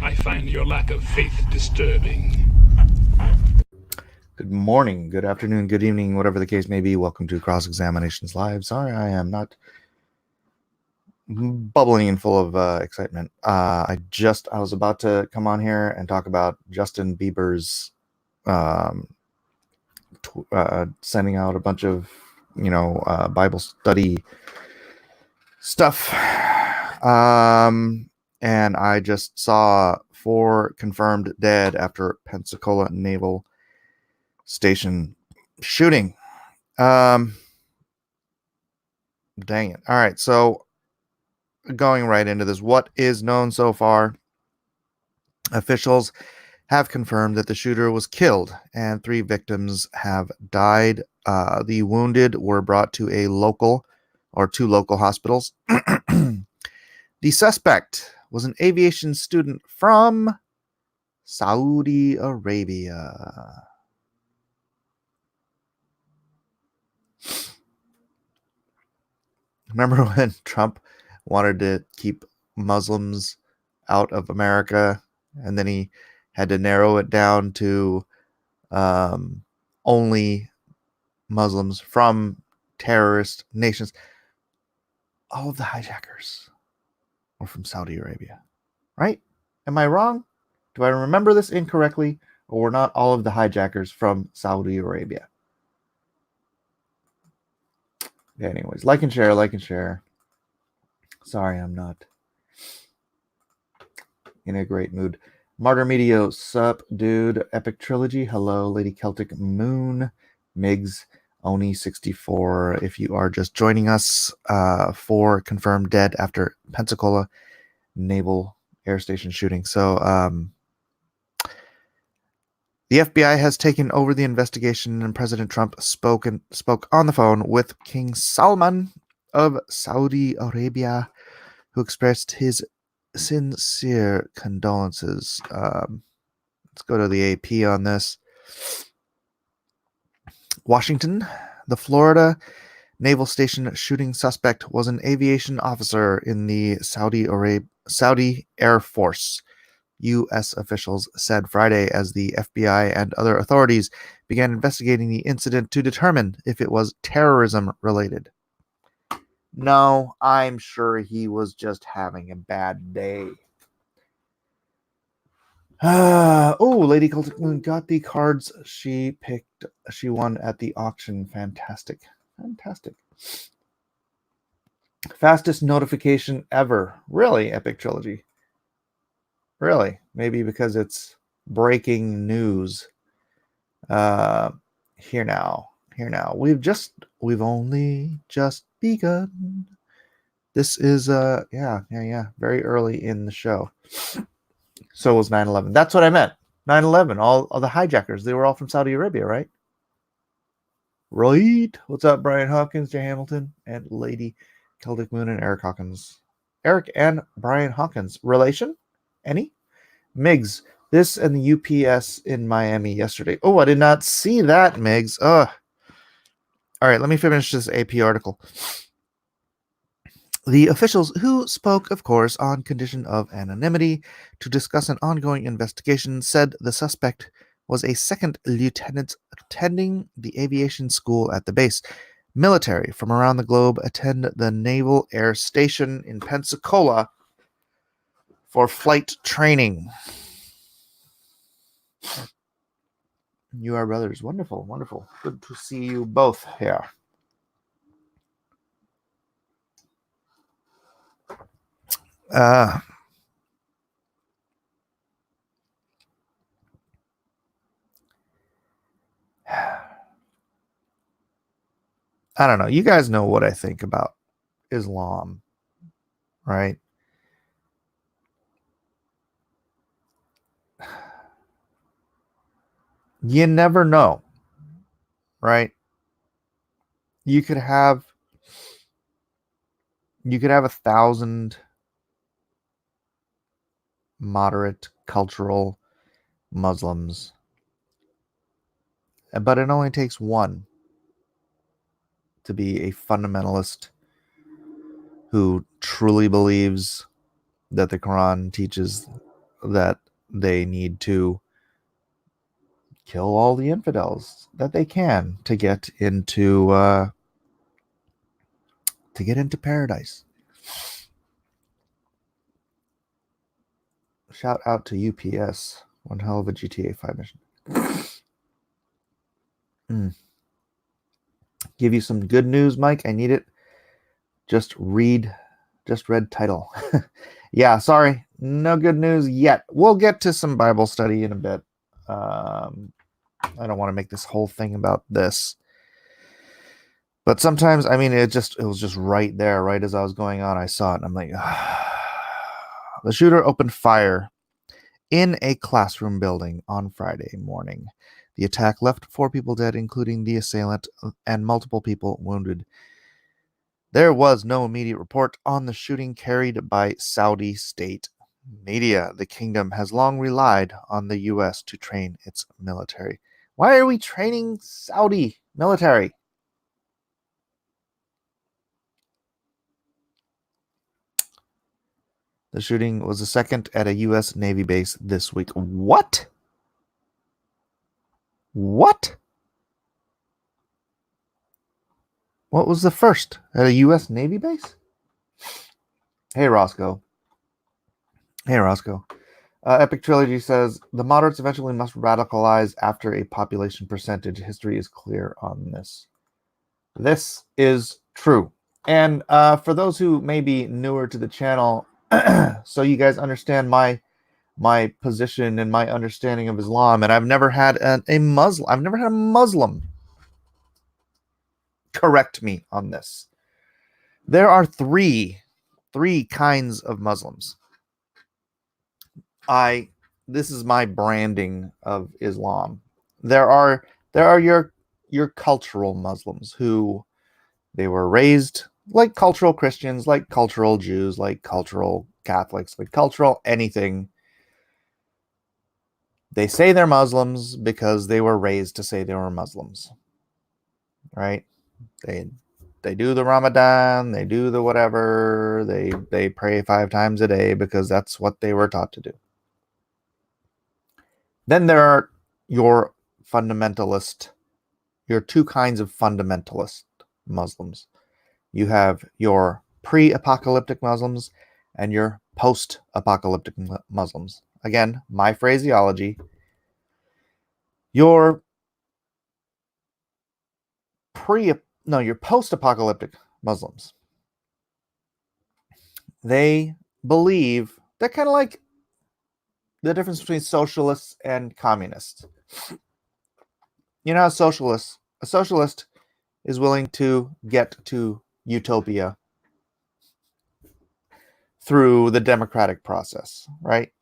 I find your lack of faith disturbing. Good morning, good afternoon, good evening, whatever the case may be. Welcome to Cross Examinations Live. Sorry, I am not bubbling and full of excitement. I was about to come on here and talk about Justin Bieber's sending out a bunch of, Bible study stuff. And I just saw 4 confirmed dead after Pensacola Naval Station shooting. Dang it. All right, so going right into this, what is known so far? Officials have confirmed that the shooter was killed and 3 victims have died. The wounded were brought to two local hospitals. The suspect was an aviation student from Saudi Arabia. Remember when Trump wanted to keep Muslims out of America, and then he had to narrow it down to only Muslims from terrorist nations? All of the hijackers were from Saudi Arabia, right? Am I wrong? Do I remember this incorrectly, or were not all of the hijackers from Saudi Arabia? Anyways, like and share. Sorry, I'm not in a great mood. Martyr Medio, sup, dude. Epic Trilogy, hello. Lady Celtic Moon, Migs, Oni64. If you are just joining us, 4 confirmed dead after Pensacola Naval Air Station shooting. So, the FBI has taken over the investigation, and President Trump spoke on the phone with King Salman of Saudi Arabia, who expressed his sincere condolences. Let's go to the AP on this. Washington, the Florida Naval Station shooting suspect was an aviation officer in the Saudi Air Force, U.S. officials said Friday, as the FBI and other authorities began investigating the incident to determine if it was terrorism related. No, I'm sure he was just having a bad day. Lady Celtic Moon got the cards she won at the auction. Fantastic. Fastest notification ever. Really, Epic Trilogy. Really, maybe because it's breaking news. Here now. We've only just begun. This is very early in the show. So was 9/11. That's what I meant. 9/11. All the hijackers, they were all from Saudi Arabia, right? Right. What's up, Brian Hawkins, Jay Hamilton, and Lady Celtic Moon, and Eric Hawkins. Eric and Brian Hawkins. Relation? Any? Migs, this and the UPS in Miami yesterday. Oh, I did not see that, Migs. Ugh. All right, let me finish this AP article. The officials, who spoke, of course, on condition of anonymity to discuss an ongoing investigation, said the suspect was a second lieutenant attending the aviation school at the base. Military from around the globe attend the Naval Air Station in Pensacola for flight training. You are brothers. Wonderful. Good to see you both here. I don't know. You guys know what I think about Islam, right? You never know, right? You could have 1,000 moderate cultural Muslims, but it only takes one to be a fundamentalist who truly believes that the Quran teaches that they need to kill all the infidels that they can to get into paradise. Shout out to UPS. One hell of a GTA 5 mission. Give you some good news, Mike. I need it. Just read title. Yeah, sorry. No good news yet. We'll get to some Bible study in a bit. I don't want to make this whole thing about this. But sometimes, I mean, it was just right there, right as I was going on, I saw it, and I'm like, The shooter opened fire in a classroom building on Friday morning. The attack left 4 people dead, including the assailant, and multiple people wounded. There was no immediate report on the shooting carried by Saudi state media. The kingdom has long relied on the U.S. to train its military. Why are we training Saudi military? The shooting was the second at a U.S. Navy base this week. What? What? What was the first? At a U.S. Navy base? Hey, Roscoe. Epic Trilogy says, the moderates eventually must radicalize after a population percentage. History is clear on this. This is true. And for those who may be newer to the channel, so you guys understand my position and my understanding of Islam, and I've never had a Muslim correct me on this. There are three kinds of Muslims. This is my branding of Islam. There are your cultural Muslims who they were raised like cultural Christians, like cultural Jews, like cultural Catholics, like cultural anything. They say they're Muslims because they were raised to say they were Muslims. Right? They do the Ramadan, they do the whatever, they pray 5 times a day because that's what they were taught to do. Then there are your fundamentalist, your 2 kinds of fundamentalist Muslims. You have your pre-apocalyptic Muslims and your post-apocalyptic Muslims. Again, my phraseology. Your post-apocalyptic Muslims. They believe they're kind of like the difference between socialists and communists. You know, a socialist is willing to get to utopia through the democratic process, right?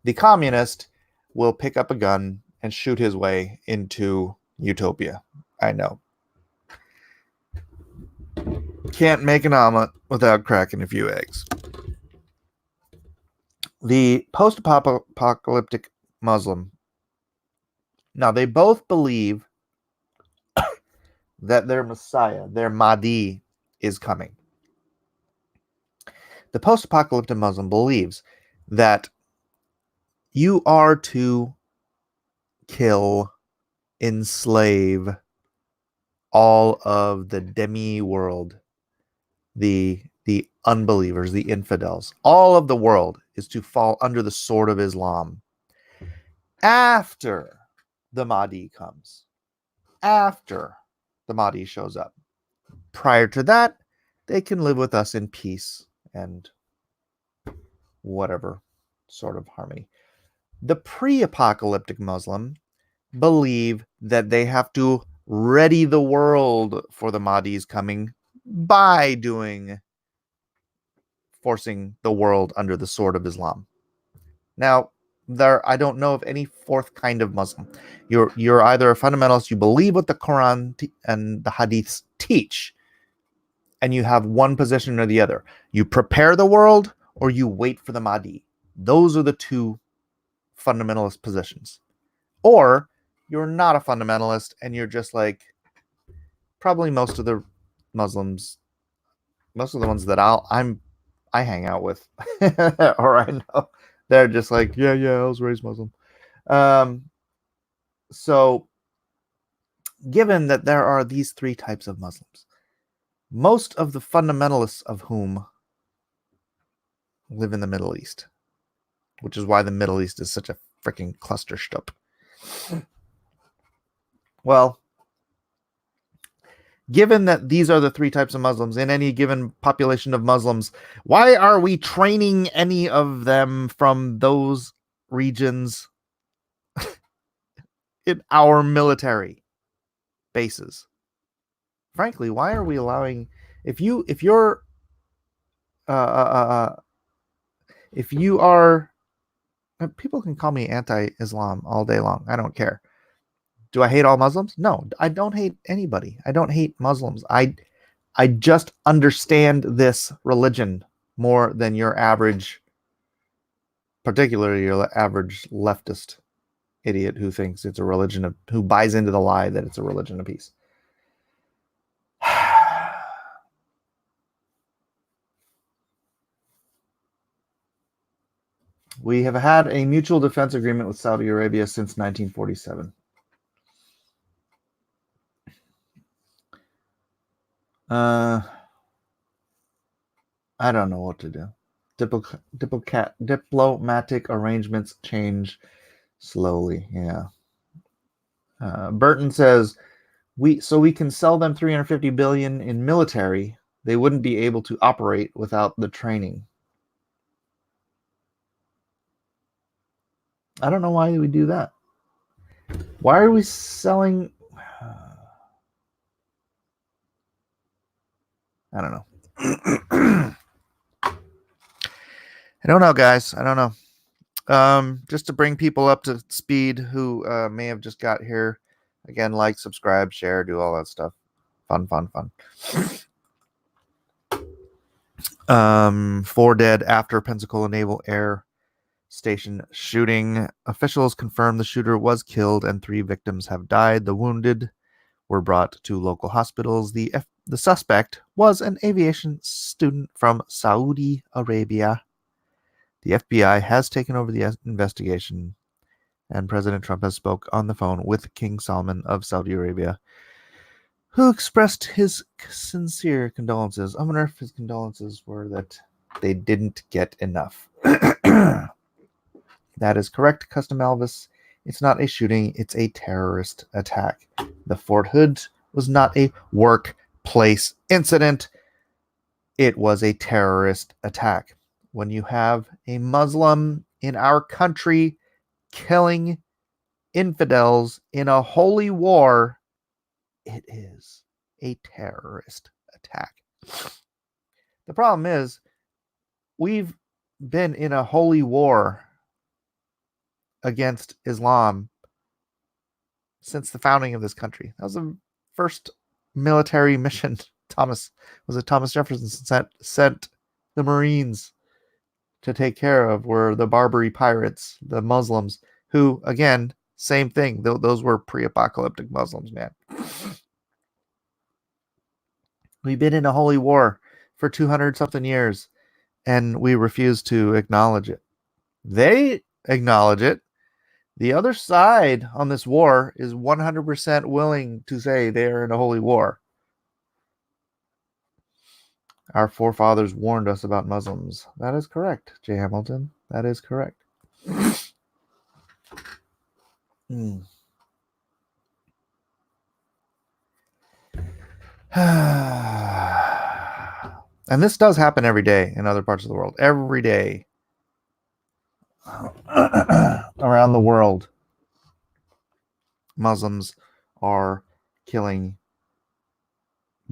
The communist will pick up a gun and shoot his way into utopia. I know. Can't make an omelet without cracking a few eggs. The post-apocalyptic Muslim. Now, they both believe that their Messiah, their Mahdi, is coming. The post-apocalyptic Muslim believes that you are to kill, enslave all of the demi-world, the unbelievers, the infidels. All of the world is to fall under the sword of Islam after the Mahdi comes. After the Mahdi shows up. Prior to that, they can live with us in peace and whatever sort of harmony. The pre-apocalyptic Muslim believe that they have to ready the world for the Mahdi's coming by forcing the world under the sword of Islam. Now, I don't know of any 4th kind of Muslim. You're either a fundamentalist, you believe what the Quran and the Hadiths teach, and you have one position or the other. You prepare the world or you wait for the Mahdi. Those are the 2 fundamentalist positions. Or you're not a fundamentalist and you're just like probably most of the Muslims, most of the ones that I hang out with or I know They're just like, yeah, I was raised Muslim. So, given that there are these three types of Muslims, most of the fundamentalists of whom live in the Middle East, which is why the Middle East is such a freaking clusterstup. Well, given that these are the three types of Muslims in any given population of Muslims, why are we training any of them from those regions in our military bases? Frankly, why are we allowing if you are people can call me anti-Islam all day long. I don't care. Do I hate all Muslims? No, I don't hate anybody. I don't hate Muslims. I just understand this religion more than your average, particularly your average leftist idiot who thinks it's a religion of, who buys into the lie that it's a religion of peace. We have had a mutual defense agreement with Saudi Arabia since 1947. I don't know what to do. Diplomatic arrangements change slowly. Yeah. Burton says we can sell them 350 billion in military. They wouldn't be able to operate without the training. I don't know why we do that. Why are we selling? I don't know. I don't know, guys. I don't know. Just to bring people up to speed who may have just got here. Again, like, subscribe, share, do all that stuff. Fun. 4 dead after Pensacola Naval Air Station shooting. Officials confirmed the shooter was killed and 3 victims have died. The wounded were brought to local hospitals. The suspect was an aviation student from Saudi Arabia. The FBI has taken over the investigation, and President Trump has spoke on the phone with King Salman of Saudi Arabia, who expressed his sincere condolences. I wonder if his condolences were that they didn't get enough. That is correct, Custom Elvis. It's not a shooting, it's a terrorist attack. The Fort Hood was not a workplace incident. It was a terrorist attack. When you have a Muslim in our country killing infidels in a holy war, it is a terrorist attack. The problem is, we've been in a holy war against Islam since the founding of this country. That was the first military mission Thomas Jefferson sent the Marines to take care of, were the Barbary pirates, the Muslims, who, again, same thing. Those were pre-apocalyptic Muslims, man. We've been in a holy war for 200-something years, and we refuse to acknowledge it. They acknowledge it. The other side on this war is 100% willing to say they are in a holy war. Our forefathers warned us about Muslims. That is correct, J. Hamilton. That is correct. And this does happen every day in other parts of the world. Every day. Around the world, Muslims are killing,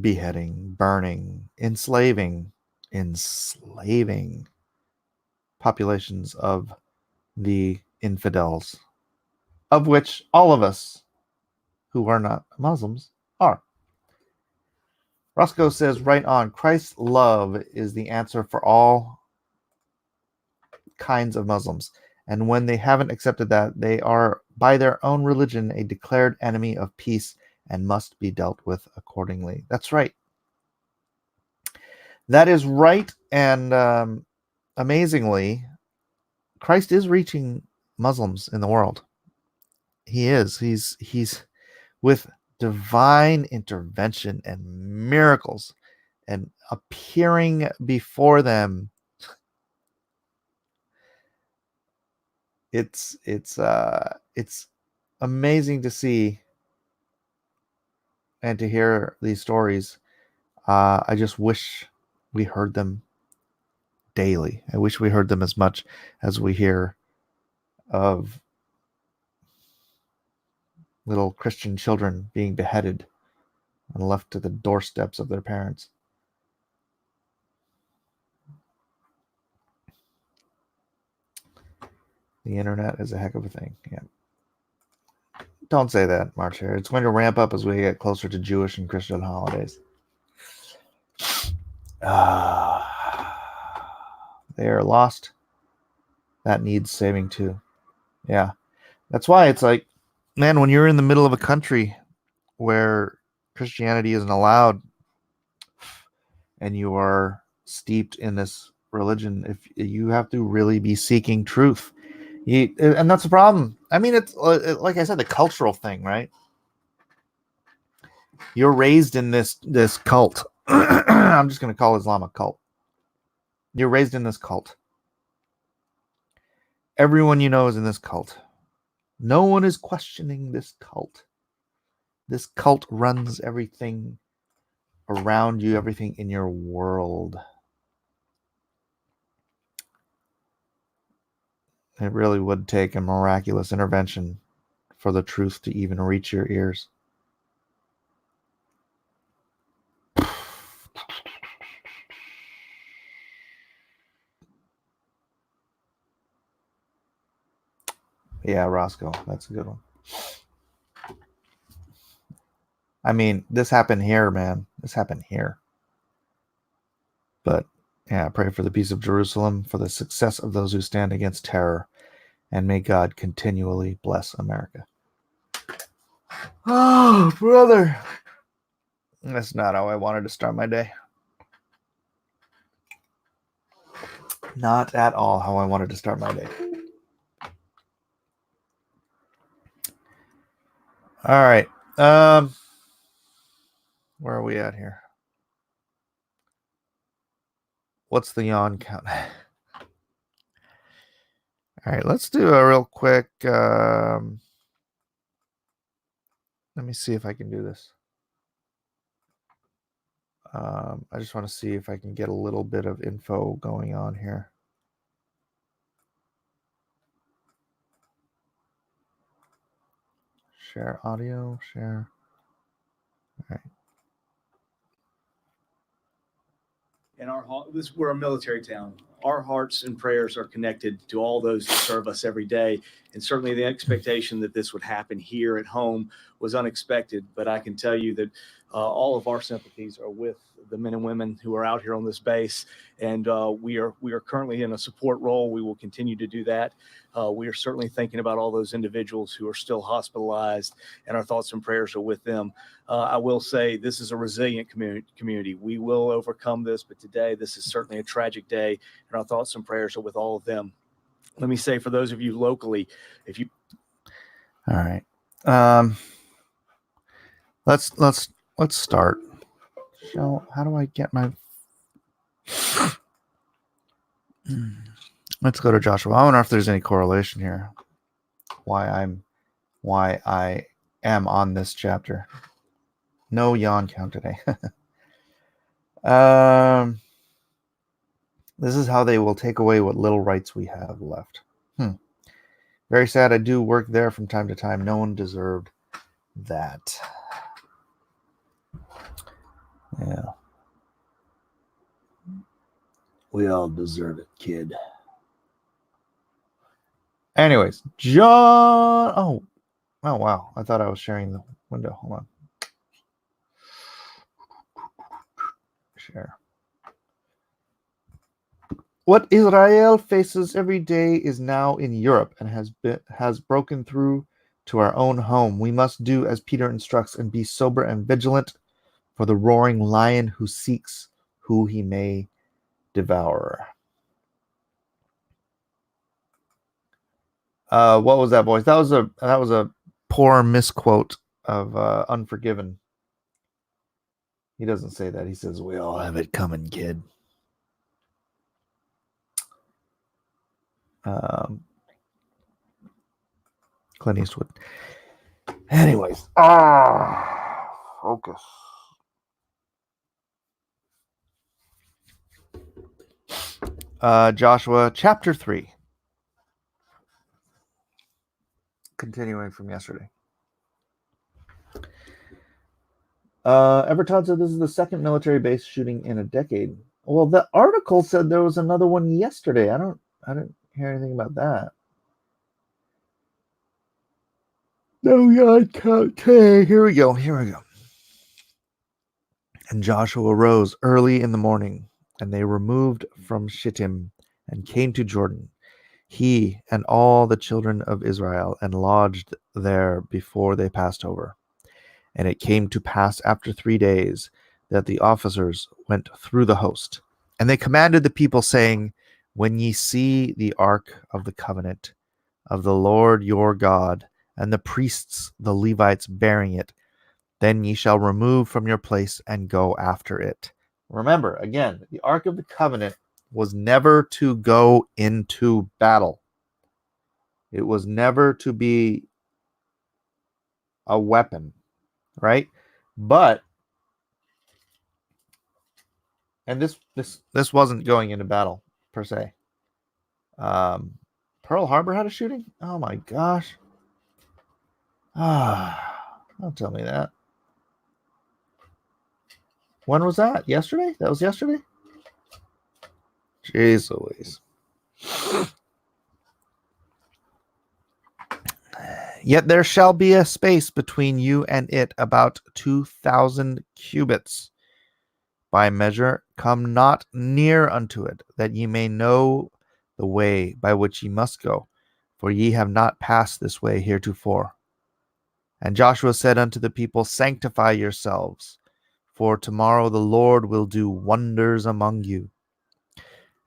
beheading, burning, enslaving populations of the infidels, of which all of us who are not Muslims are. Roscoe says, right on, Christ's love is the answer for all kinds of Muslims. And when they haven't accepted that, they are, by their own religion, a declared enemy of peace and must be dealt with accordingly. That's right. That is right. And amazingly, Christ is reaching Muslims in the world. He is. He's with divine intervention and miracles and appearing before them. It's amazing to see and to hear these stories. I just wish we heard them daily. I wish we heard them as much as we hear of little Christian children being beheaded and left to the doorsteps of their parents. The internet is a heck of a thing. Yeah. Don't say that, March Hare. It's going to ramp up as we get closer to Jewish and Christian holidays. They are lost. That needs saving too. Yeah. That's why it's like, man, when you're in the middle of a country where Christianity isn't allowed and you are steeped in this religion, if you have to really be seeking truth. And that's the problem. I mean, it's like I said, the cultural thing, right? You're raised in this cult. I'm just going to call Islam a cult. You're raised in this cult. Everyone you know is in this cult. No one is questioning this cult. This cult runs everything around you, everything in your world. It really would take a miraculous intervention for the truth to even reach your ears. Yeah, Roscoe, that's a good one. I mean, this happened here, man. This happened here. But yeah, pray for the peace of Jerusalem, for the success of those who stand against terror, and may God continually bless America. Oh, brother. That's not how I wanted to start my day. Not at all how I wanted to start my day. All right. Where are we at here? What's the yawn count? All right, let's do a real quick. Let me see if I can do this. I just want to see if I can get a little bit of info going on here. Share audio, share. All right. And we're a military town. Our hearts and prayers are connected to all those who serve us every day. And certainly the expectation that this would happen here at home was unexpected. But I can tell you that all of our sympathies are with the men and women who are out here on this base. And we are currently in a support role. We will continue to do that. We are certainly thinking about all those individuals who are still hospitalized, and our thoughts and prayers are with them. I will say this is a resilient community. We will overcome this, but today this is certainly a tragic day, and our thoughts and prayers are with all of them. Let me say, for those of you locally, if you... All right. Let's start. So how do I get my... Let's go to Joshua. I wonder if there's any correlation here. Why I am on this chapter. No yawn count today. This is how they will take away what little rights we have left. Very sad. I do work there from time to time. No one deserved that. Yeah. We all deserve it, kid. Anyways, John. Oh, wow. I thought I was sharing the window. Hold on. Share. What Israel faces every day is now in Europe and has broken through to our own home. We must do as Peter instructs and be sober and vigilant for the roaring lion who seeks who he may devour. What was that voice? That was a poor misquote of Unforgiven. He doesn't say that. He says, "We all have it coming, kid." Clint Eastwood. Anyways, focus. Joshua chapter 3. Continuing from yesterday. Everton said this is the second military base shooting in a decade. Well, the article said there was another one yesterday. I didn't hear anything about that. No, yeah, okay. Here we go. And Joshua rose early in the morning, and they removed from Shittim and came to Jordan, he and all the children of Israel, and lodged there before they passed over. And it came to pass after 3 days that the officers went through the host. And they commanded the people, saying, When ye see the ark of the covenant of the Lord your God, and the priests, the Levites, bearing it, then ye shall remove from your place and go after it. Remember, again, the ark of the covenant was never to go into battle. It was never to be a weapon, right? But and this wasn't going into battle per se. Pearl Harbor had a shooting? Oh my gosh. Don't tell me that. When was that? Yesterday? That was yesterday? Jeez Louise. Yet there shall be a space between you and it about 2,000 cubits. By measure, come not near unto it, that ye may know the way by which ye must go, for ye have not passed this way heretofore. And Joshua said unto the people, Sanctify yourselves, for tomorrow the Lord will do wonders among you.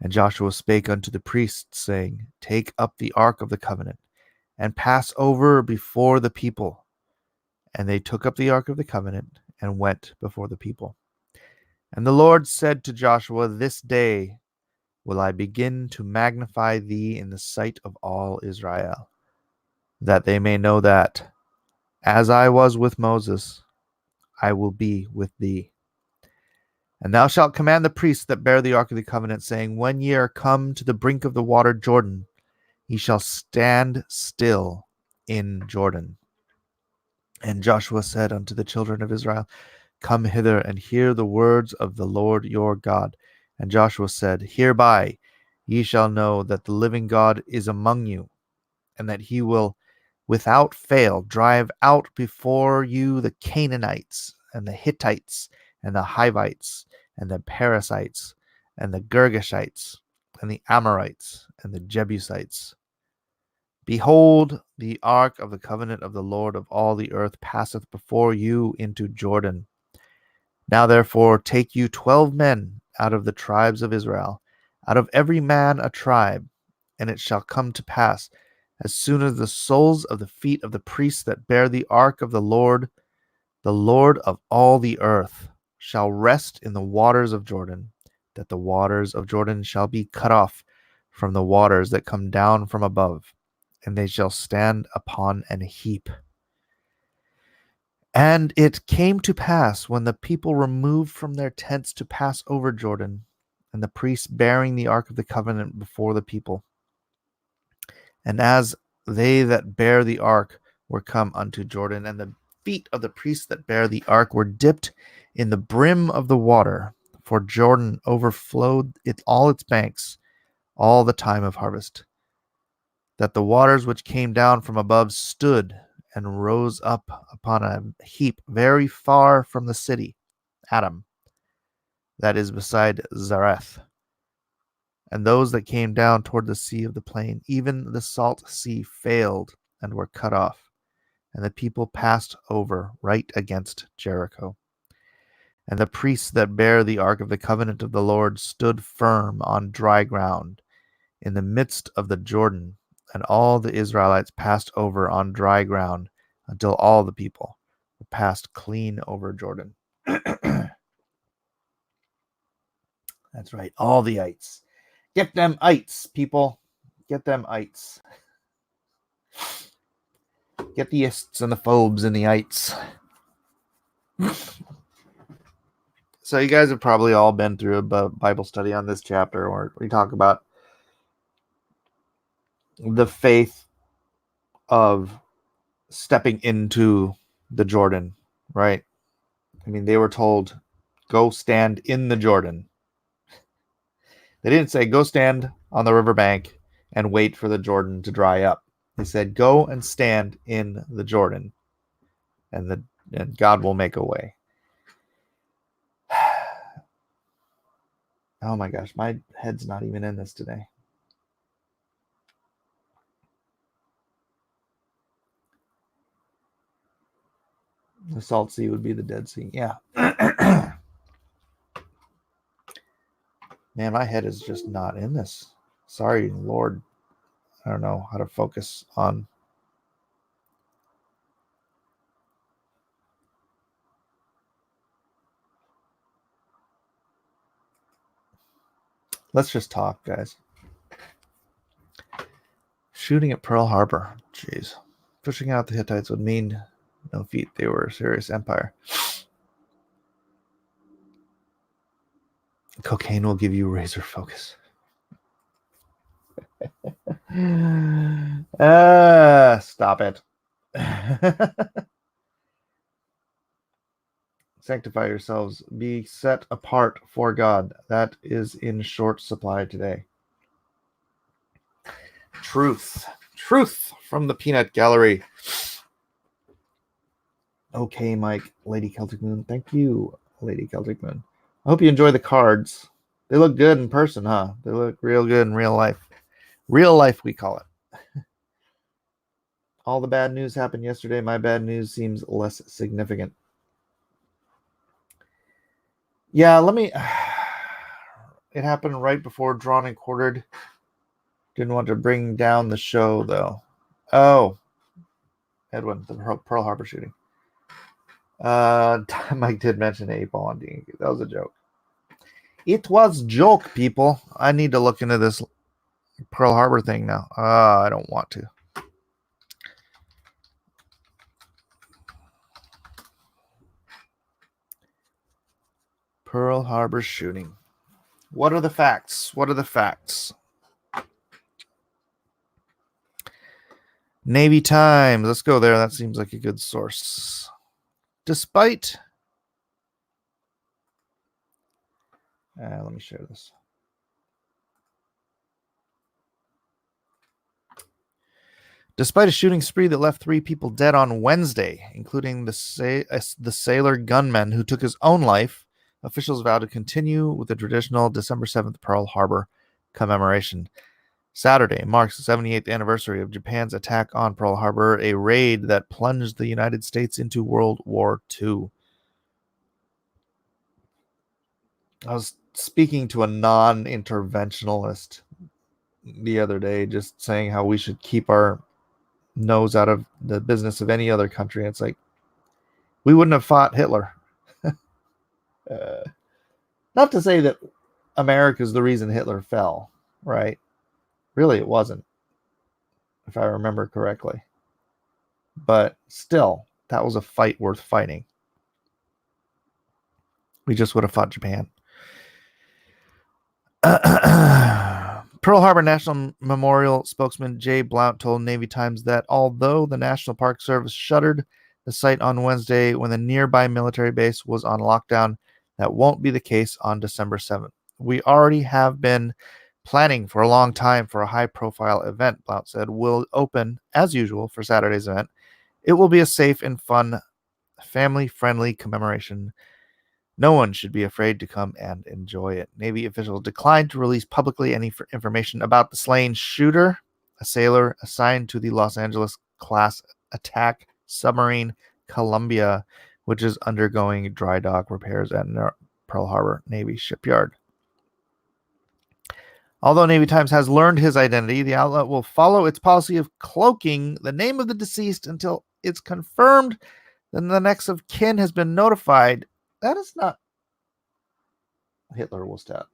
And Joshua spake unto the priests, saying, Take up the ark of the covenant, and pass over before the people. And they took up the ark of the covenant, and went before the people. And the Lord said to Joshua, This day will I begin to magnify thee in the sight of all Israel, that they may know that, as I was with Moses, I will be with thee. And thou shalt command the priests that bear the ark of the covenant, saying, When ye are come to the brink of the water Jordan, ye shall stand still in Jordan. And Joshua said unto the children of Israel, Come hither and hear the words of the Lord your God. And Joshua said, Hereby ye shall know that the living God is among you, and that he will without fail drive out before you the Canaanites, and the Hittites, and the Hivites, and the Perizzites, and the Girgashites, and the Amorites, and the Jebusites. Behold, the ark of the covenant of the Lord of all the earth passeth before you into Jordan. Now therefore take you 12 men out of the tribes of Israel, out of every man a tribe, and it shall come to pass, as soon as the soles of the feet of the priests that bear the ark of the Lord of all the earth, shall rest in the waters of Jordan, that the waters of Jordan shall be cut off from the waters that come down from above, and they shall stand upon an heap. And it came to pass, when the people removed from their tents to pass over Jordan, and the priests bearing the ark of the covenant before the people, and as they that bear the ark were come unto Jordan, and the feet of the priests that bear the ark were dipped in the brim of the water, for Jordan overflowed it all its banks all the time of harvest, that the waters which came down from above stood and rose up upon a heap very far from the city, Adam, that is beside Zareth. And those that came down toward the sea of the plain, even the salt sea, failed and were cut off, and the people passed over right against Jericho. And the priests that bear the ark of the covenant of the Lord stood firm on dry ground in the midst of the Jordan, And all the Israelites passed over on dry ground until all the people were passed clean over Jordan. That's right, all the ites. Get them ites, people. Get them ites. Get the ists and the phobes and the ites. So you guys have probably all been through a Bible study on this chapter, where we talk about the faith of stepping into the Jordan, right? I mean, they were told, go stand in the Jordan. They didn't say, go stand on the riverbank and wait for the Jordan to dry up. They said, go and stand in the Jordan, and God will make a way. Oh my gosh, my head's not even in this today. The Salt Sea would be the Dead Sea. Yeah. Man, my head is just not in this. Sorry, Lord. I don't know how to focus on. Let's just talk, guys. Shooting at Pearl Harbor. Jeez. Pushing out the Hittites would mean no feat. They were a serious empire. Cocaine will give you razor focus. Stop it. Sanctify yourselves. Be set apart for God. That is in short supply today. Truth from the Peanut Gallery. Okay, Mike. Lady Celtic Moon. Thank you, Lady Celtic Moon. I hope you enjoy the cards. They look good in person, huh? They look real good in real life. Real life, we call it. All the bad news happened yesterday. My bad news seems less significant. Yeah, it happened right before Drawn and Quartered. Didn't want to bring down the show, though. Oh, Edwin, the Pearl Harbor shooting. Mike did mention 8-ball on D. That was a joke. It was joke, people. I need to look into this Pearl Harbor thing now. I don't want to. Pearl Harbor shooting. What are the facts? What are the facts? Navy Times. Let's go there. That seems like a good source. Despite... let me share this. Despite a shooting spree that left 3 people dead on Wednesday, including the sailor gunman who took his own life, officials vowed to continue with the traditional December 7th Pearl Harbor commemoration. Saturday marks the 78th anniversary of Japan's attack on Pearl Harbor, a raid that plunged the United States into World War II. I was speaking to a non-interventionalist the other day, just saying how we should keep our nose out of the business of any other country. It's like, we wouldn't have fought Hitler. Not to say that America is the reason Hitler fell, right? Really, it wasn't, if I remember correctly. But still, that was a fight worth fighting. We just would have fought Japan. Pearl Harbor National Memorial spokesman Jay Blount told Navy Times that although the National Park Service shuttered the site on Wednesday when the nearby military base was on lockdown, that won't be the case on December 7th. We already have been planning for a long time for a high-profile event, Blount said. We'll open, as usual, for Saturday's event. It will be a safe and fun, family-friendly commemoration. No one should be afraid to come and enjoy it. Navy officials declined to release publicly any information about the slain shooter, a sailor assigned to the Los Angeles-class attack submarine Columbia, which is undergoing dry dock repairs at Pearl Harbor Navy shipyard. Although Navy Times has learned his identity, the outlet will follow its policy of cloaking the name of the deceased until it's confirmed that the next of kin has been notified. That is not Hitler was that.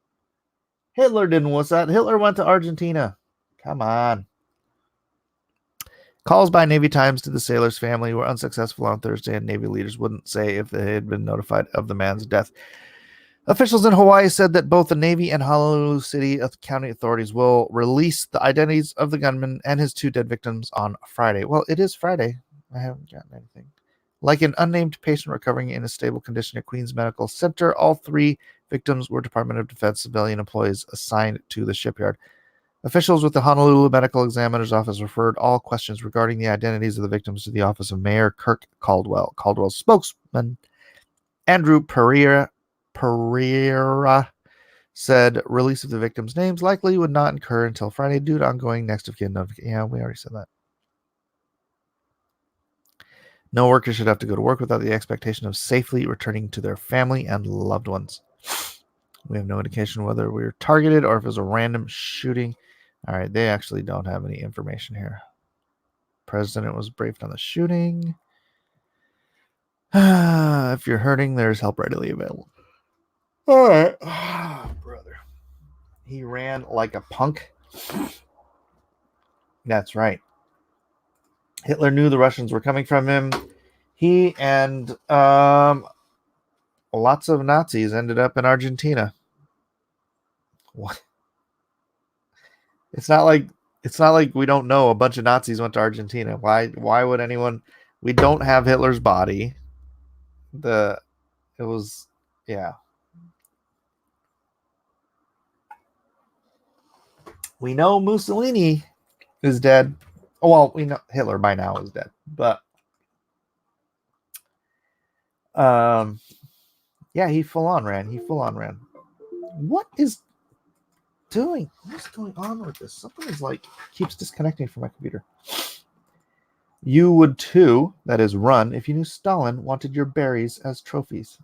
Hitler didn't was that. Hitler went to Argentina. Come on. Calls by Navy Times to the sailor's family were unsuccessful on Thursday, and Navy leaders wouldn't say if they had been notified of the man's death. Officials in Hawaii said that both the Navy and Honolulu City County authorities will release the identities of the gunman and his 2 dead victims on Friday. Well, it is Friday. I haven't gotten anything. Like an unnamed patient recovering in a stable condition at Queens Medical Center, all 3 victims were Department of Defense civilian employees assigned to the shipyard. Officials with the Honolulu Medical Examiner's Office referred all questions regarding the identities of the victims to the office of Mayor Kirk Caldwell. Caldwell's spokesman, Andrew Pereira said release of the victims' names likely would not occur until Friday due to ongoing next of kin notification. Yeah, we already said that. No worker should have to go to work without the expectation of safely returning to their family and loved ones. We have no indication whether we were targeted or if it was a random shooting. All right, they actually don't have any information here. President was briefed on the shooting. If you're hurting, there's help readily available. All right. Brother. He ran like a punk. That's right. Hitler knew the Russians were coming from him. He and lots of Nazis ended up in Argentina. What? It's not like we don't know a bunch of Nazis went to Argentina. Why would anyone? We don't have Hitler's body. Yeah. We know Mussolini is dead. Well, we know Hitler by now is dead, but yeah, he full on ran. What is what's going on with this? Something is keeps disconnecting from my computer. You would too, that is run, if you knew Stalin wanted your berries as trophies.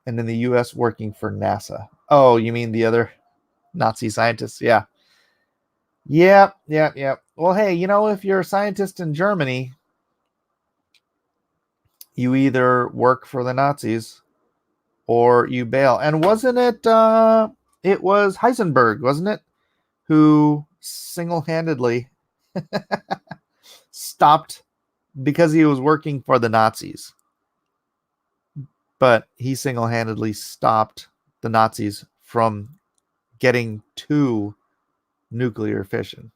And in the US working for NASA. Oh, you mean the other Nazi scientists? Yeah. Yep. Well, hey, if you're a scientist in Germany, you either work for the Nazis or you bail. And wasn't it it was Heisenberg, wasn't it, who single-handedly stopped because he was working for the Nazis. But he single-handedly stopped the Nazis from getting to nuclear fission.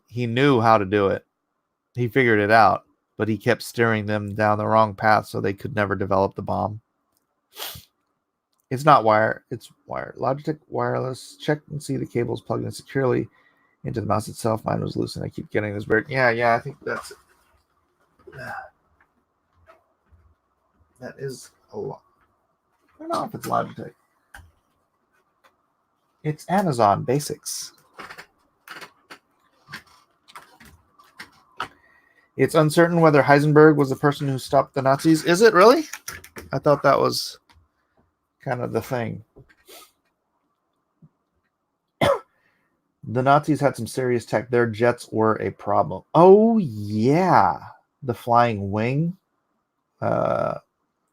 He knew how to do it. He figured it out, but he kept steering them down the wrong path so they could never develop the bomb. It's not wire, it's wire. Logitech wireless. Check and see the cables plugged in securely into the mouse itself. Mine was loose and I keep getting this weird. Yeah, I think that's it. That is a lot. I don't know if it's Logitech. It's Amazon Basics. It's uncertain whether Heisenberg was the person who stopped the Nazis. Is it really? I thought that was kind of the thing. The Nazis had some serious tech. Their jets were a problem. Oh, yeah. The flying wing. That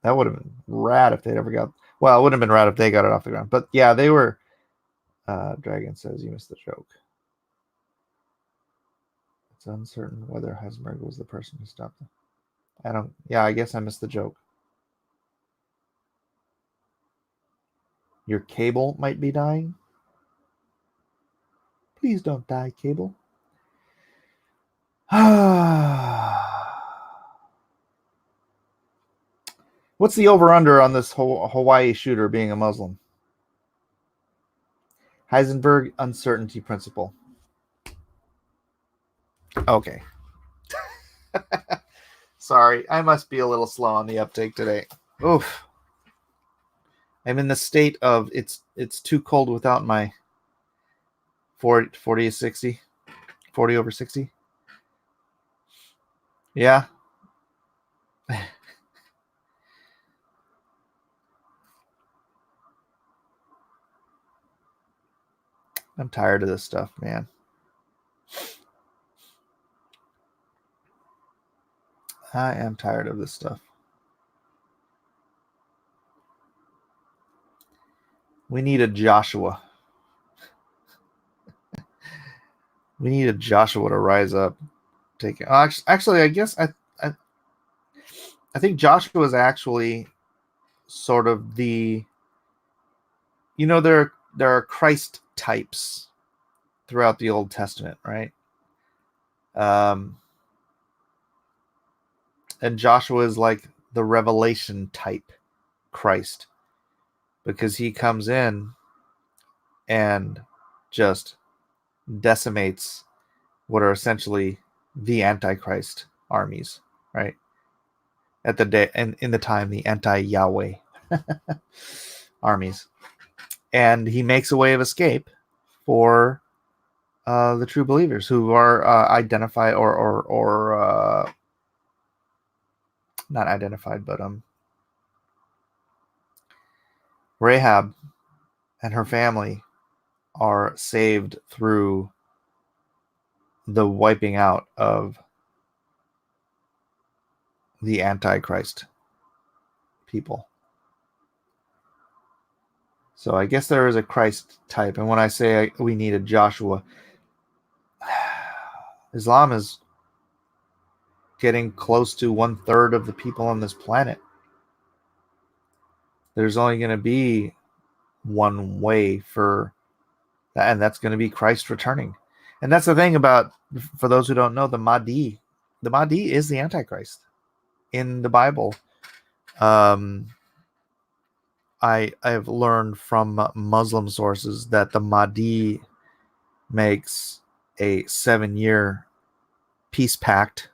would have been rad if they'd ever got... Well, it wouldn't have been rad if they got it off the ground. But yeah, they were... Dragon says you missed the joke. It's uncertain whether Heisenberg was the person who stopped them. I guess I missed the joke. Your cable might be dying. Please don't die, cable. What's the over-under on this Hawaii shooter being a Muslim? Heisenberg uncertainty principle. Okay. Sorry, I must be a little slow on the uptake today. Oof. I'm in the state of it's too cold without my 40 60. 40 over 60. Yeah. I'm tired of this stuff, man. I am tired of this stuff. We need a Joshua. We need a Joshua to rise up. Take it. Actually, I guess I think Joshua is actually sort of the, there are Christ types throughout the Old Testament, right? And Joshua is like the revelation type Christ, because he comes in and just decimates what are essentially the Antichrist armies, right? At the day and in the time, the anti-Yahweh armies. And he makes a way of escape for the true believers who are identified or not identified, but Rahab and her family are saved through the wiping out of the Antichrist people. So I guess there is a Christ type. And when I say we need a Joshua, Islam is getting close to 1/3 of the people on this planet. There's only going to be one way for that, and that's going to be Christ returning. And that's the thing about, for those who don't know, the Mahdi. The Mahdi is the Antichrist in the Bible. I've learned from Muslim sources that the Mahdi makes a 7-year peace pact,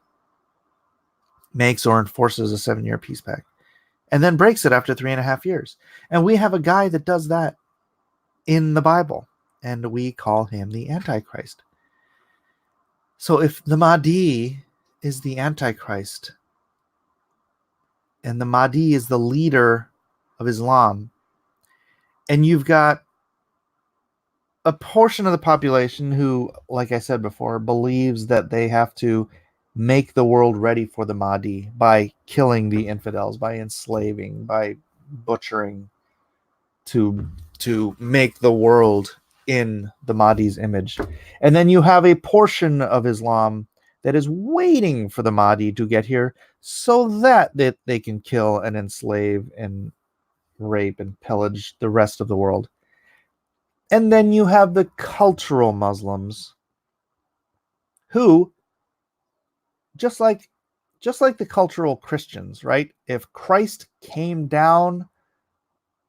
makes or enforces a 7-year peace pact, and then breaks it after 3.5 years. And we have a guy that does that in the Bible, and we call him the Antichrist. So if the Mahdi is the Antichrist, and the Mahdi is the leader of Islam, and you've got a portion of the population who, like I said before, believes that they have to make the world ready for the Mahdi by killing the infidels, by enslaving, by butchering, to make the world in the Mahdi's image. And then you have a portion of Islam that is waiting for the Mahdi to get here so that they can kill and enslave and rape and pillage the rest of the world. And then you have the cultural Muslims who, just like the cultural Christians, right? If Christ came down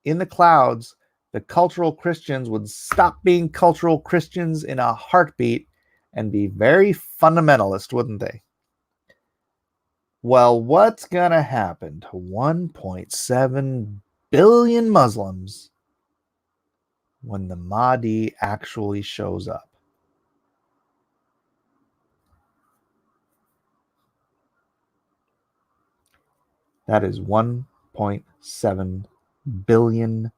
in the clouds, the cultural Christians would stop being cultural Christians in a heartbeat and be very fundamentalist, wouldn't they? Well, what's going to happen to 1.7 billion Muslims when the Mahdi actually shows up? That is 1.7 billion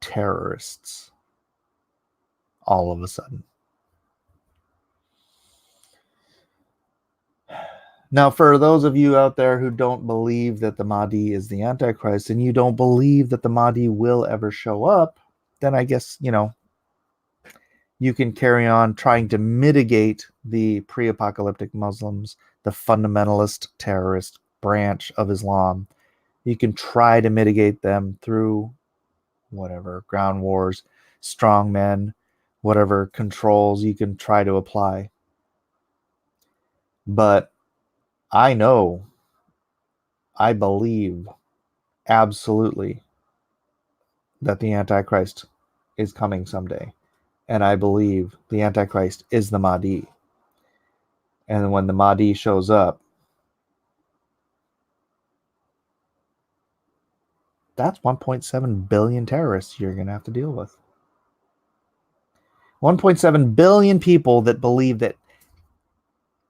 terrorists all of a sudden. Now, for those of you out there who don't believe that the Mahdi is the Antichrist, and you don't believe that the Mahdi will ever show up, then I guess, you can carry on trying to mitigate the pre-apocalyptic Muslims, the fundamentalist terrorist branch of Islam. You can try to mitigate them through whatever, ground wars, strongmen, whatever controls you can try to apply. But I believe absolutely that the Antichrist is coming someday. And I believe the Antichrist is the Mahdi. And when the Mahdi shows up, that's 1.7 billion terrorists you're going to have to deal with. 1.7 billion people that believe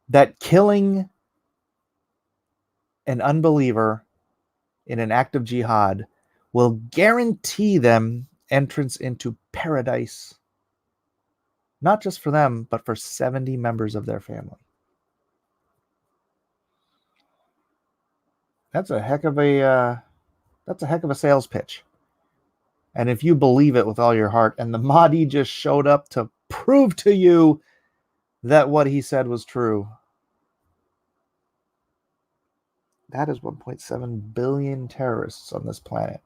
that killing an unbeliever in an act of jihad will guarantee them entrance into paradise Not just for them, but for 70 members of their family. That's a heck of a sales pitch. And if you believe it with all your heart, and the Mahdi just showed up to prove to you that what he said was true, that is 1.7 billion terrorists on this planet.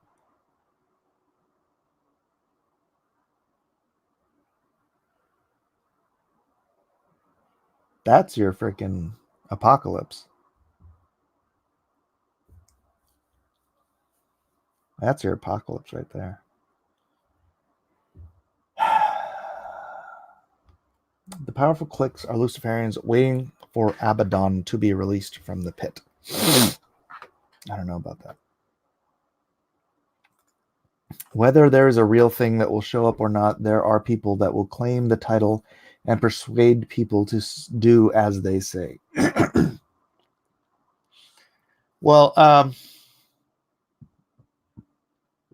That's your freaking apocalypse. That's your apocalypse right there. The powerful cliques are Luciferians waiting for Abaddon to be released from the pit. I don't know about that. Whether there is a real thing that will show up or not, there are people that will claim the title and persuade people to do as they say. Well,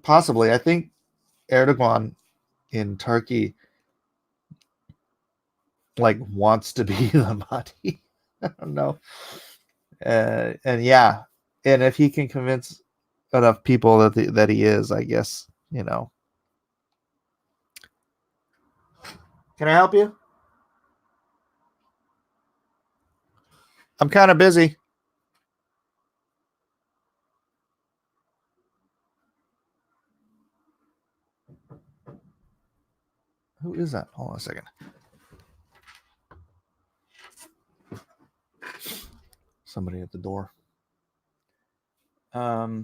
possibly. I think Erdogan in Turkey wants to be the Mahdi. I don't know. And yeah, and if he can convince enough people that he is, I guess, Can I help you? I'm kind of busy. Who is that? Hold on a second. Somebody at the door. I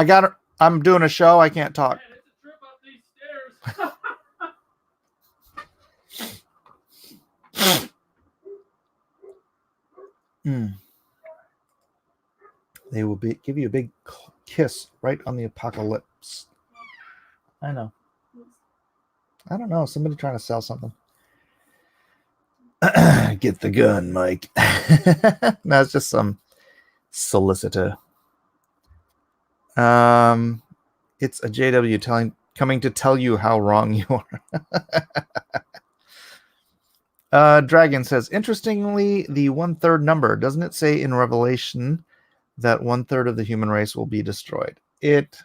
got her. I'm doing a show. I can't talk. Man, it's a trip up these stairs. They will give you a big kiss right on the apocalypse. I know. I don't know. Somebody trying to sell something. Get the gun, Mike. No, it's just some solicitor. It's a JW coming to tell you how wrong you are. Dragon says, interestingly, the 1/3 number, doesn't it say in Revelation that 1/3 of the human race will be destroyed? It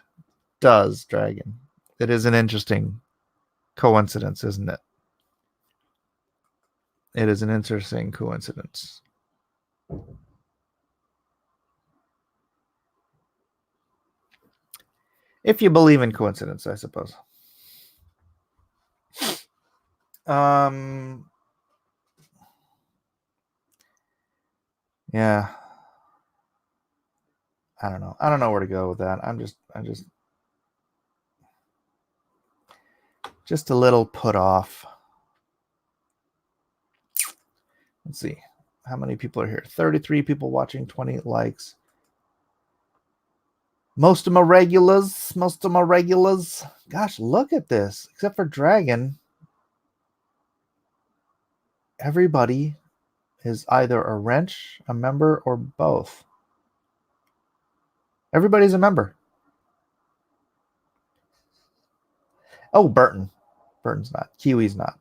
does, Dragon. It is an interesting coincidence, isn't it? It is an interesting coincidence. If you believe in coincidence, I suppose. Yeah. I don't know. I don't know where to go with that. I'm just a little put off. Let's see. How many people are here? 33 people watching, 20 likes. Most of them are regulars. Gosh, look at this. Except for Dragon. Everybody is either a wrench, a member, or both. Everybody's a member. Oh, Burton. Burton's not. Kiwi's not.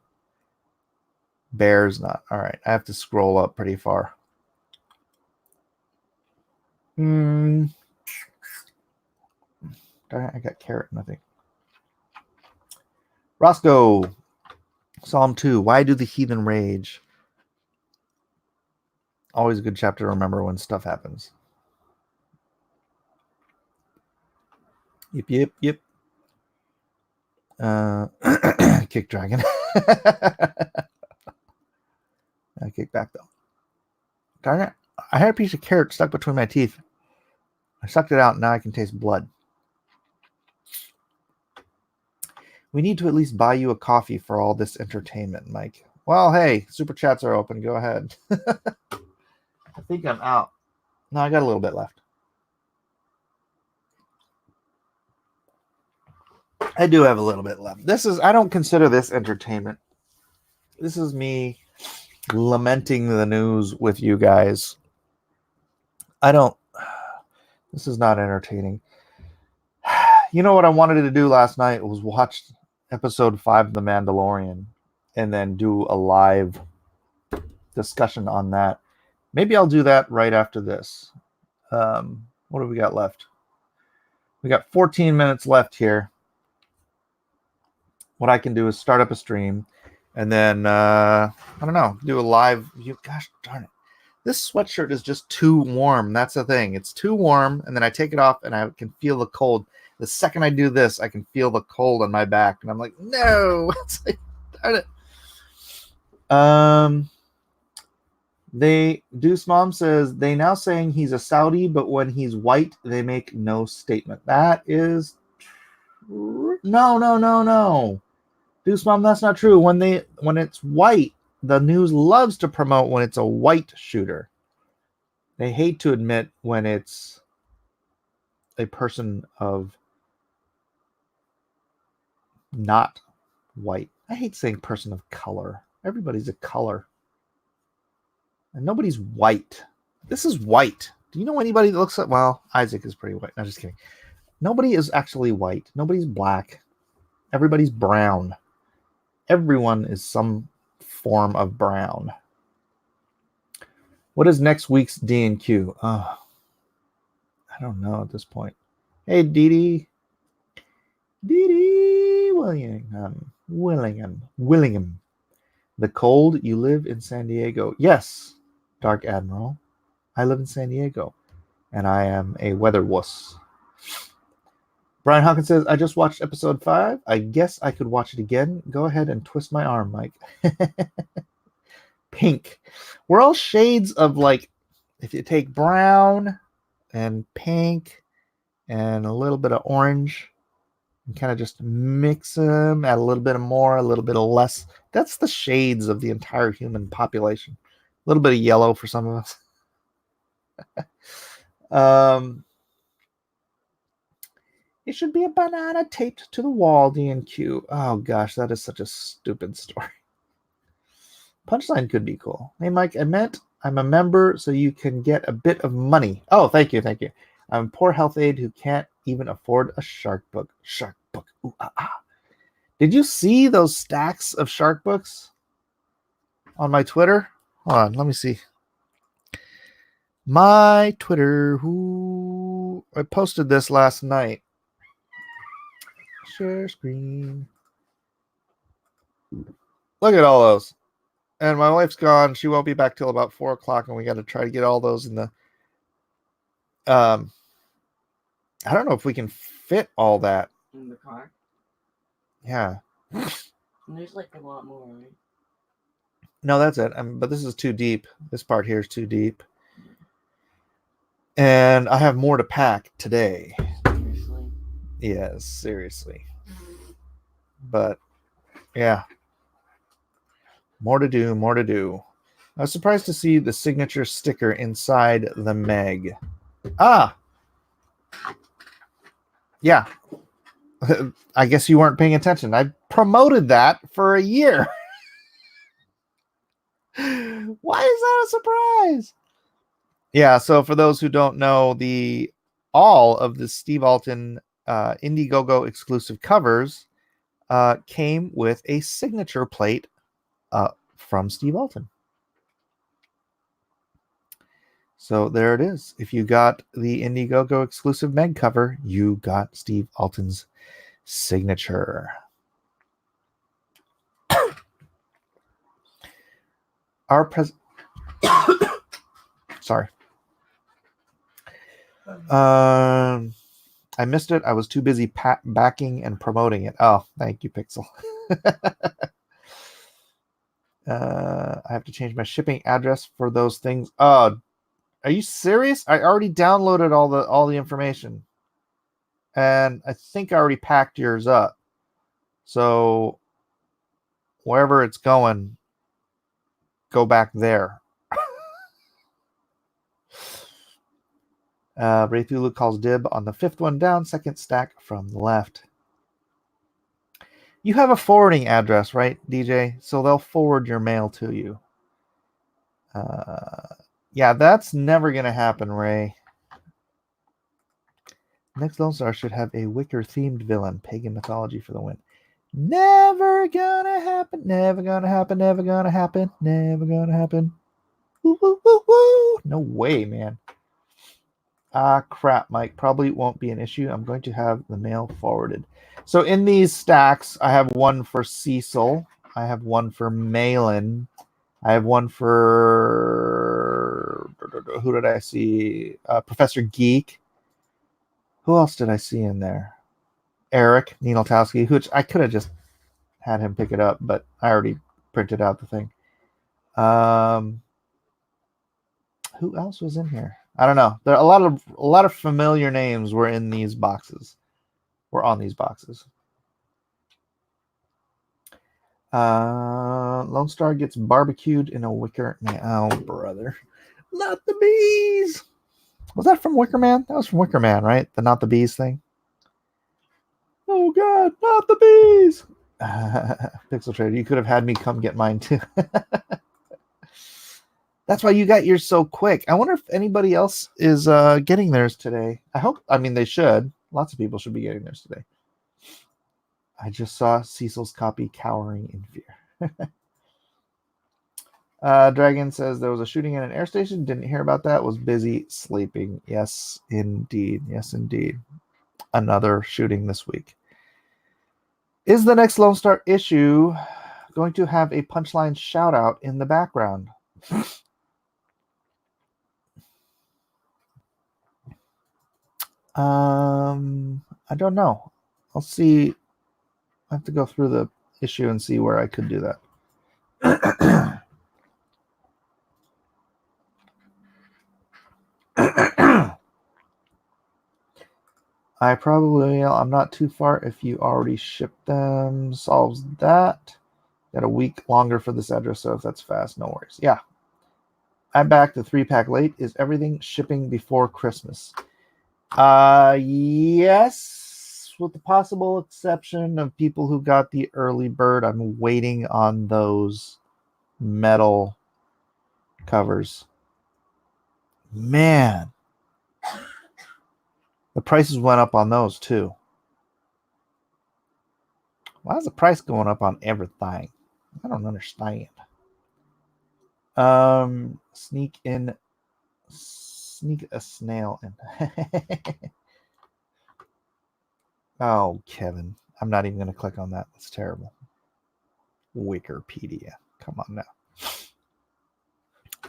Bear's not. All right. I have to scroll up pretty far. I got Carrot, I think. Roscoe. Psalm 2. Why do the heathen rage? Always a good chapter to remember when stuff happens. Yep. Kick Dragon. I kick back though. Darn it. I had a piece of carrot stuck between my teeth. I sucked it out and now I can taste blood. We need to at least buy you a coffee for all this entertainment, Mike. Well, hey, super chats are open. Go ahead. I think I'm out. No, I got a little bit left. I do have a little bit left. I don't consider this entertainment. This is me lamenting the news with you guys. This is not entertaining. You know what I wanted to do last night was watch episode 5 of The Mandalorian and then do a live discussion on that. Maybe I'll do that right after this. What do we got left? We got 14 minutes left here. What I can do is start up a stream and then, I don't know, do a live. Gosh darn it. This sweatshirt is just too warm. That's the thing. It's too warm, and then I take it off, and I can feel the cold. The second I do this, I can feel the cold on my back, and I'm like, no. It's like, darn it. Deuce Mom says, they now saying he's a Saudi, but when he's white, they make no statement. That is true. No. Deuce Mom, that's not true. When it's white, the news loves to promote when it's a white shooter. They hate to admit when it's a person of not white. I hate saying person of color. Everybody's a color. And nobody's white. This is white. Do you know anybody that looks like... Well, Isaac is pretty white. No, just kidding. Nobody is actually white. Nobody's black. Everybody's brown. Everyone is some form of brown. What is next week's D&Q? Oh, I don't know at this point. Hey, Dee Willingham. The cold, you live in San Diego. Yes, Dark Admiral. I live in San Diego, and I am a weather wuss. Brian Hawkins says, I just watched episode 5. I guess I could watch it again. Go ahead and twist my arm, Mike. Pink. We're all shades of, like, if you take brown and pink and a little bit of orange and kind of just mix them, add a little bit of more, a little bit of less. That's the shades of the entire human population. A little bit of yellow for some of us. It should be a banana taped to the wall, D&Q. Oh, gosh, that is such a stupid story. Punchline could be cool. Hey, Mike, I meant I'm a member so you can get a bit of money. Oh, thank you. I'm a poor health aide who can't even afford a shark book. Shark book. Ooh, ah, ah. Did you see those stacks of shark books on my Twitter? Hold on, let me see. My Twitter. I posted this last night. Share screen. Look at all those. And my wife's gone. She won't be back till about 4 o'clock, and we got to try to get all those in the... I don't know if we can fit all that. In the car? Yeah. There's like a lot more, right? No, that's it. But this is too deep. This part here is too deep. And I have more to pack today. Seriously? Yes, seriously. But, yeah. More to do. I was surprised to see the signature sticker inside the Meg. Ah! Yeah. I guess you weren't paying attention. I promoted that for a year. Why is that a surprise? Yeah, so for those who don't know, all of the Steve Alton Indiegogo exclusive covers came with a signature plate from Steve Alton. So there it is. If you got the Indiegogo exclusive Meg cover, you got Steve Alton's signature. Sorry. I missed it. I was too busy backing and promoting it. Oh, thank you, Pixel. I have to change my shipping address for those things. Are you serious? I already downloaded all the information, and I think I already packed yours up. So wherever it's going, go back there. Ray Thulu calls dib on the 5th one down, 2nd stack from the left. You have a forwarding address, right, DJ? So they'll forward your mail to you. Yeah, that's never going to happen, Ray. Next Lone Star should have a Wicker-themed villain, pagan mythology for the win. Never gonna happen, never gonna happen, never gonna happen, never gonna happen. Woo, woo, woo, woo. No way, man. Ah, crap, Mike. Probably won't be an issue. I'm going to have the mail forwarded. So in these stacks, I have one for Cecil. I have one for Malin. I have one for... Who did I see? Professor Geek. Who else did I see in there? Eric Nienoltowski, which I could have just had him pick it up, but I already printed out the thing. Who else was in here? I don't know. There are a lot of familiar names were in these boxes. Were on these boxes. Lone Star gets barbecued in a Wicker Man. Oh, brother. Not the bees. Was that from Wicker Man? That was from Wicker Man, right? The not the bees thing. Oh, God, not the bees. Pixel Trader, you could have had me come get mine, too. That's why you got yours so quick. I wonder if anybody else is getting theirs today. I mean, they should. Lots of people should be getting theirs today. I just saw Cecil's copy cowering in fear. Dragon says there was a shooting in an air station. Didn't hear about that. Was busy sleeping. Yes, indeed. Yes, indeed. Another shooting this week. Is the next Lone Star issue going to have a punchline shout out in the background? I don't know. I'll see. I have to go through the issue and see where I could do that. I'm not too far if you already shipped them. Solves that. Got a week longer for this address, so if that's fast, no worries. Yeah. I'm back to 3-pack late. Is everything shipping before Christmas? Yes, with the possible exception of people who got the early bird. I'm waiting on those metal covers. Man, the prices went up on those too. Why is the price going up on everything? I don't understand. Sneak a snail in. Oh, Kevin. I'm not even going to click on that. That's terrible. Wikipedia. Come on now.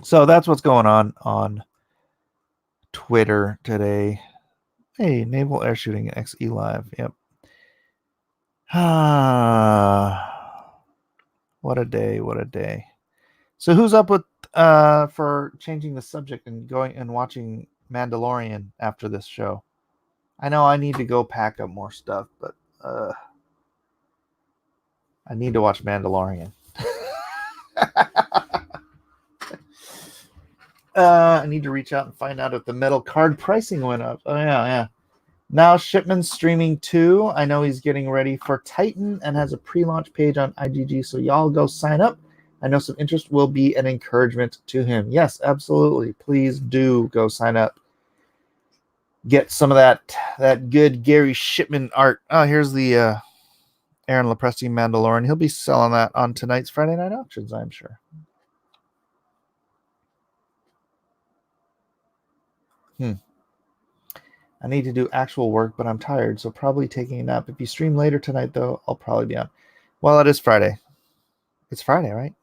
So that's what's going on Twitter today. Hey, naval air shooting at XELive. Yep. What a day. What a day. So who's up with for changing the subject and going and watching Mandalorian after this show? I know I need to go pack up more stuff, but I need to watch Mandalorian. I need to reach out and find out if the metal card pricing went up. Oh, yeah. Now Shipman's streaming too. I know he's getting ready for Titan and has a pre-launch page on IGG, so y'all go sign up. I know some interest will be an encouragement to him. Yes, absolutely. Please do go sign up. Get some of that good Gary Shipman art. Oh, here's the Aaron Lopresti Mandalorian. He'll be selling that on tonight's Friday night auctions, I'm sure. I need to do actual work, but I'm tired, so probably taking a nap. If you stream later tonight, though, I'll probably be on. Well, it is Friday. It's Friday, right?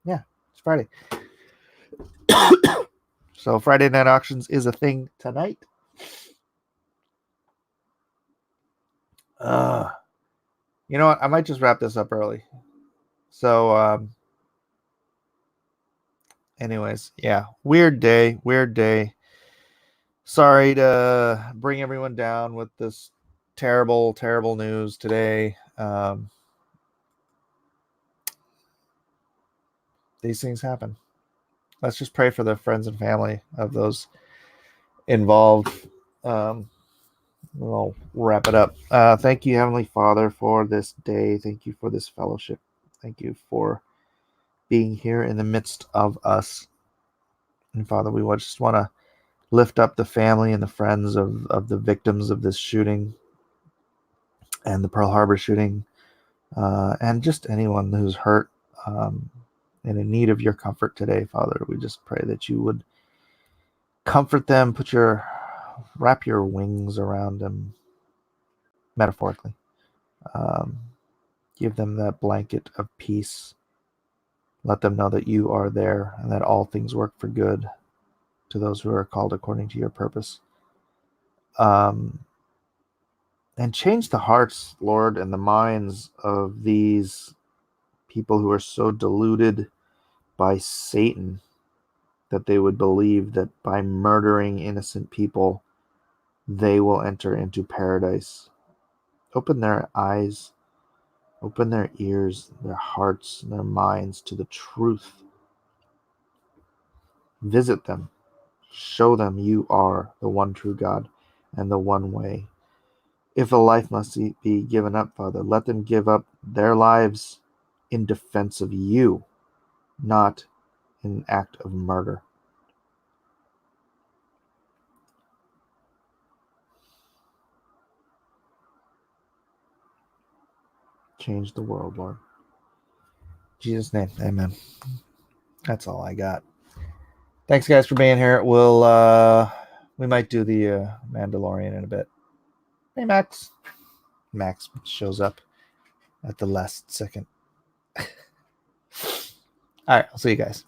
Yeah, it's Friday. So Friday night auctions is a thing tonight. You know what? I might just wrap this up early. So, anyways, yeah, weird day. Sorry to bring everyone down with this terrible news today. These things happen. Let's just pray for the friends and family of those involved. We'll wrap it up. Thank you, Heavenly Father, for this day. Thank you for this fellowship. Thank you for being here in the midst of us. And Father, we just want to lift up the family and the friends of the victims of this shooting and the Pearl Harbor shooting, and just anyone who's hurt and in need of your comfort today, Father. We just pray that you would comfort them, wrap your wings around them, metaphorically. Give them that blanket of peace. Let them know that you are there and that all things work for good to those who are called according to your purpose. And change the hearts, Lord, and the minds of these people who are so deluded by Satan that they would believe that by murdering innocent people, they will enter into paradise. Open their eyes, open their ears, their hearts, and their minds to the truth. Visit them. Show them you are the one true God and the one way. If a life must be given up, Father, let them give up their lives in defense of you, not in an act of murder. Change the world, Lord. In Jesus' name, amen. That's all I got. Thanks, guys, for being here. We might do the Mandalorian in a bit. Hey, Max. Max shows up at the last second. All right, I'll see you guys.